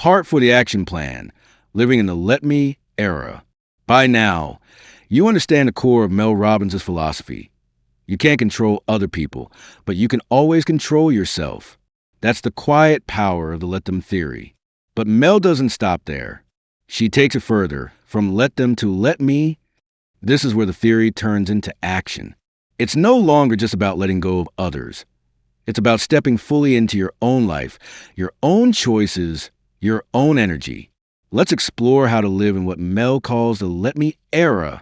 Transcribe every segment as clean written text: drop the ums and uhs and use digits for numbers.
Part for the action plan, living in the Let Me era. By now, you understand the core of Mel Robbins' philosophy. You can't control other people, but you can always control yourself. That's the quiet power of the Let Them theory. But Mel doesn't stop there. She takes it further, from let them to let me. This is where the theory turns into action. It's no longer just about letting go of others. It's about stepping fully into your own life, your own choices, your own energy. Let's explore how to live in what Mel calls the Let Me era.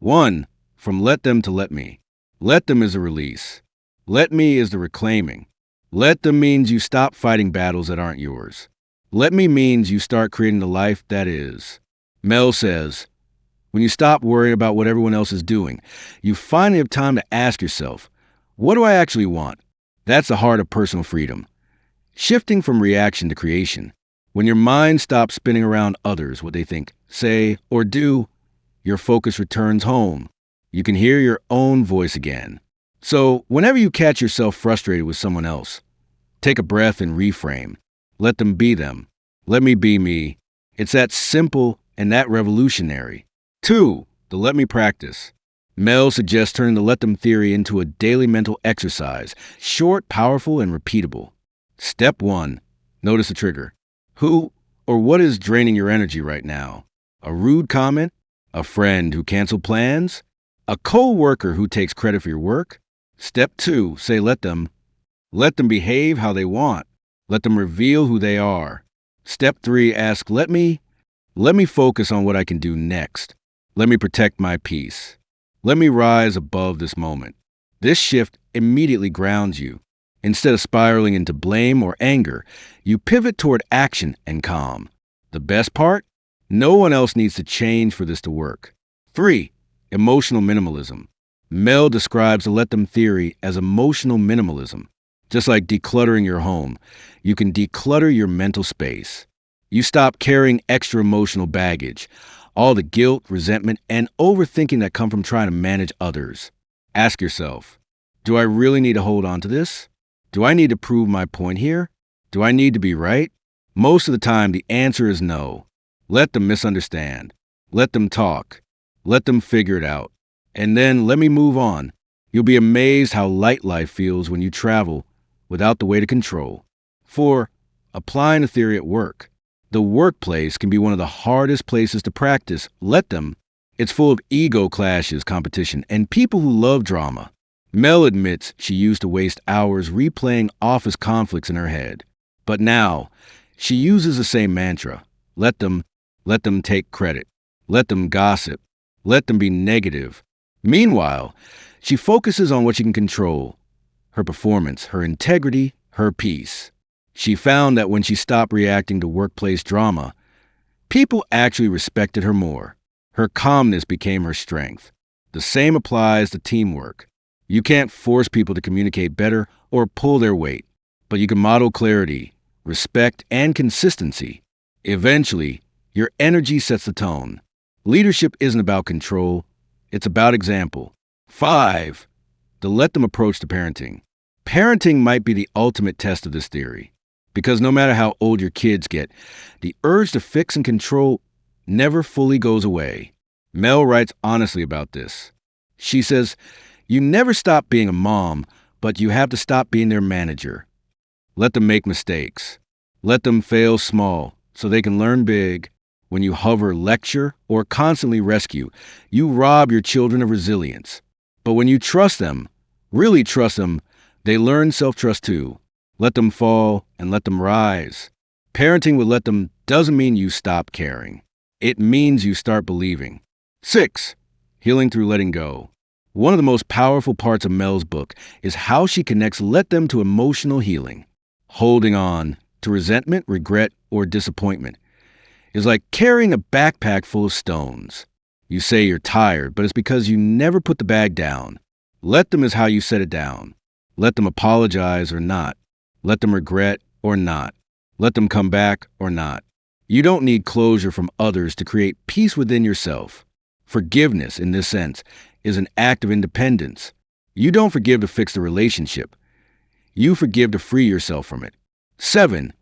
1. From let them to let me. Let them is a release. Let me is the reclaiming. Let them means you stop fighting battles that aren't yours. Let me means you start creating the life that is. Mel says, when you stop worrying about what everyone else is doing, you finally have time to ask yourself, what do I actually want? That's the heart of personal freedom. Shifting from reaction to creation. When your mind stops spinning around others, what they think, say, or do, your focus returns home. You can hear your own voice again. So, whenever you catch yourself frustrated with someone else, take a breath and reframe. Let them be them. Let me be me. It's that simple and that revolutionary. 2. The Let Me practice. Mel suggests turning the Let Them theory into a daily mental exercise, short, powerful, and repeatable. Step 1. Notice the trigger. Who or what is draining your energy right now? A rude comment? A friend who canceled plans? A co-worker who takes credit for your work? Step 2. Say let them. Let them behave how they want. Let them reveal who they are. Step 3. Ask, let me focus on what I can do next. Let me protect my peace. Let me rise above this moment. This shift immediately grounds you. Instead of spiraling into blame or anger, you pivot toward action and calm. The best part? No one else needs to change for this to work. 3. Emotional minimalism. Mel describes the Let Them theory as emotional minimalism. Just like decluttering your home, you can declutter your mental space. You stop carrying extra emotional baggage, all the guilt, resentment, and overthinking that come from trying to manage others. Ask yourself, do I really need to hold on to this? Do I need to prove my point here? Do I need to be right? Most of the time, the answer is no. Let them misunderstand. Let them talk. Let them figure it out. And then let me move on. You'll be amazed how light life feels when you travel without the weight of control. 4. Applying the theory at work. The workplace can be one of the hardest places to practice. Let them. It's full of ego clashes, competition, and people who love drama. Mel admits she used to waste hours replaying office conflicts in her head. But now, she uses the same mantra. Let them take credit. Let them gossip. Let them be negative. Meanwhile, she focuses on what she can control. Her performance, her integrity, her peace. She found that when she stopped reacting to workplace drama, people actually respected her more. Her calmness became her strength. The same applies to teamwork. You can't force people to communicate better or pull their weight, but you can model clarity, respect, and consistency. Eventually, your energy sets the tone. Leadership isn't about control, it's about example. 5. The Let Them approach to parenting. Parenting might be the ultimate test of this theory, because no matter how old your kids get, the urge to fix and control never fully goes away. Mel writes honestly about this. She says, you never stop being a mom, but you have to stop being their manager. Let them make mistakes. Let them fail small so they can learn big. When you hover, lecture, or constantly rescue, you rob your children of resilience. But when you trust them, really trust them, they learn self-trust too. Let them fall and let them rise. Parenting with Let Them doesn't mean you stop caring. It means you start believing. 6. Healing through letting go. One of the most powerful parts of Mel's book is how she connects Let Them to emotional healing. Holding on to resentment, regret, or disappointment is like carrying a backpack full of stones. You say you're tired, but it's because you never put the bag down. Let them is how you set it down. Let them apologize or not. Let them regret or not. Let them come back or not. You don't need closure from others to create peace within yourself. Forgiveness, in this sense, is an act of independence. You don't forgive to fix the relationship. You forgive to free yourself from it. 7.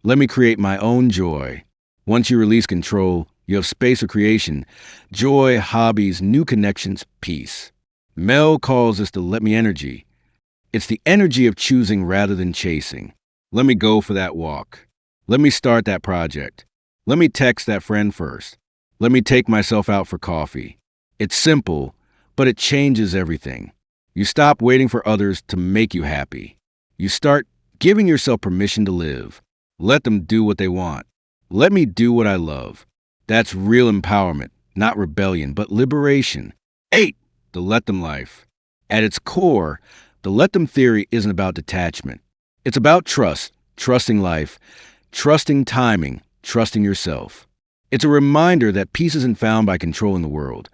Let me create my own joy. Once you release control, you have space for creation, joy, hobbies, new connections, peace. Mel calls this the let me energy. It's the energy of choosing rather than chasing. Let me go for that walk. Let me start that project. Let me text that friend first. Let me take myself out for coffee. It's simple, but it changes everything. You stop waiting for others to make you happy. You start giving yourself permission to live. Let them do what they want. Let me do what I love. That's real empowerment, not rebellion, but liberation. 8. The Let Them life. At its core, the Let Them theory isn't about detachment. It's about trust, trusting life, trusting timing, trusting yourself. It's a reminder that peace isn't found by controlling the world.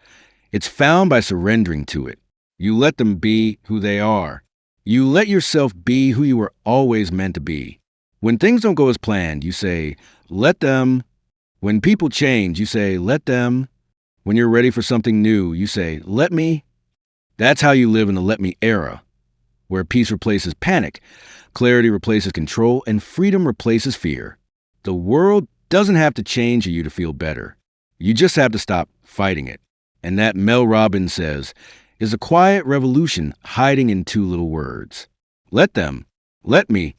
It's found by surrendering to it. You let them be who they are. You let yourself be who you were always meant to be. When things don't go as planned, you say, let them. When people change, you say, let them. When you're ready for something new, you say, let me. That's how you live in the let me era, where peace replaces panic, clarity replaces control, and freedom replaces fear. The world doesn't have to change for you to feel better. You just have to stop fighting it. And that, Mel Robbins says, is a quiet revolution hiding in two little words. Let them. Let me